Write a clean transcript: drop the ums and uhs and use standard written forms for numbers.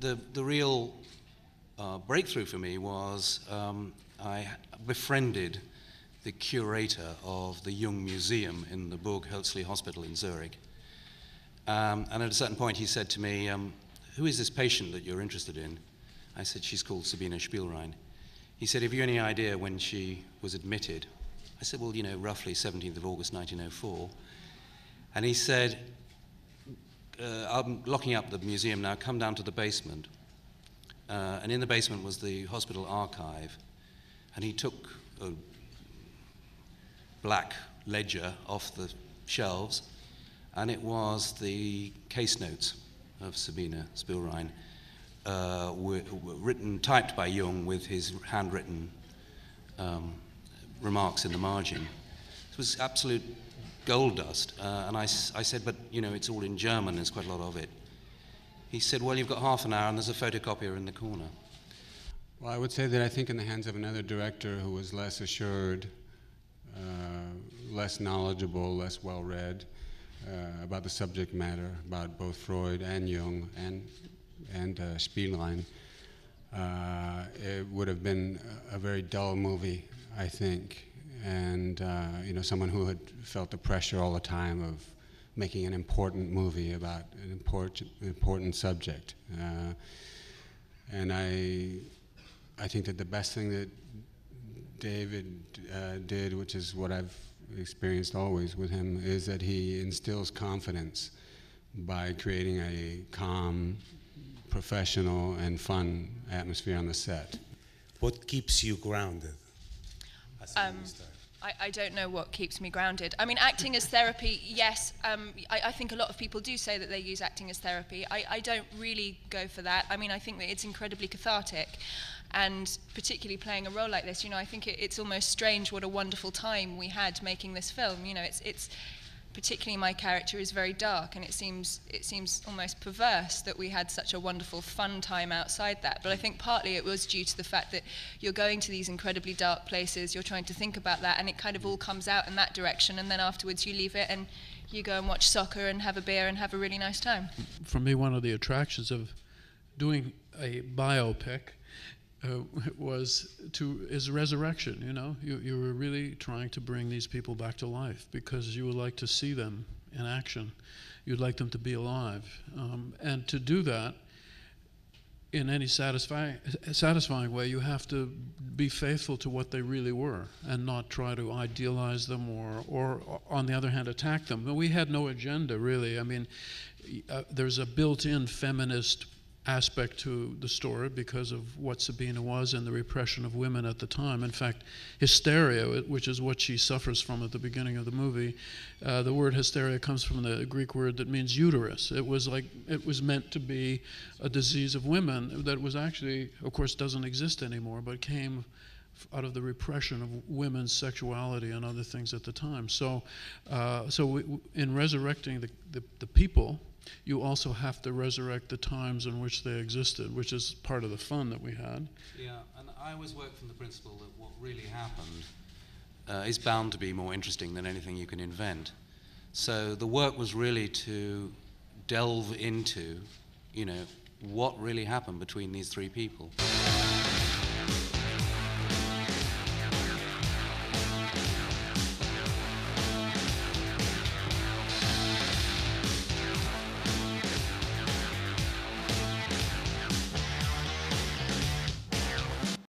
the real breakthrough for me was I befriended the curator of the Jung Museum in the Burg Hölzli Hospital in Zurich. And at a certain point he said to me, who is this patient that you're interested in? I said, she's called Sabine Spielrein. He said, have you any idea when she was admitted? I said, well, you know, roughly 17th of August 1904. And he said, I'm locking up the museum now, come down to the basement. And in the basement was the hospital archive. And he took a black ledger off the shelves, and it was the case notes of Sabine Spielrein, written, typed by Jung with his handwritten remarks in the margin. It was absolute gold dust. And I said, but you know, it's all in German, there's quite a lot of it. He said, well, you've got half an hour and there's a photocopier in the corner. Well, I would say that I think in the hands of another director who was less assured, less knowledgeable, less well-read about the subject matter, about both Freud and Jung and Spielrein, it would have been a very dull movie, I think. And you know, someone who had felt the pressure all the time of making an important movie about an important subject. And I think that the best thing that David did, which is what I've experienced always with him, is that he instills confidence by creating a calm, professional, and fun atmosphere on the set. What keeps you grounded? I don't know what keeps me grounded. I mean, acting as therapy, yes. I think a lot of people do say that they use acting as therapy. I don't really go for that. I mean, I think that it's incredibly cathartic. And particularly playing a role like this, you know, I think it's almost strange what a wonderful time we had making this film. You know, it's particularly my character is very dark, and it seems almost perverse that we had such a wonderful fun time outside that. But I think partly it was due to the fact that you're going to these incredibly dark places, you're trying to think about that, and it kind of all comes out in that direction, and then afterwards you leave it and you go and watch soccer and have a beer and have a really nice time. For me, one of the attractions of doing a biopic is resurrection. You know, you were really trying to bring these people back to life because you would like to see them in action. You'd like them to be alive, and to do that in any satisfying way, you have to be faithful to what they really were and not try to idealize them or on the other hand, attack them. We had no agenda, really. I mean, there's a built-in feminist aspect to the story because of what Sabine was and the repression of women at the time. In fact, hysteria, which is what she suffers from at the beginning of the movie, the word hysteria comes from the Greek word that means uterus. It was meant to be a disease of women that was actually, of course, doesn't exist anymore, but came out of the repression of women's sexuality and other things at the time. So in resurrecting the people, you also have to resurrect the times in which they existed, which is part of the fun that we had. Yeah, and I always work from the principle that what really happened is bound to be more interesting than anything you can invent. So the work was really to delve into, you know, what really happened between these three people.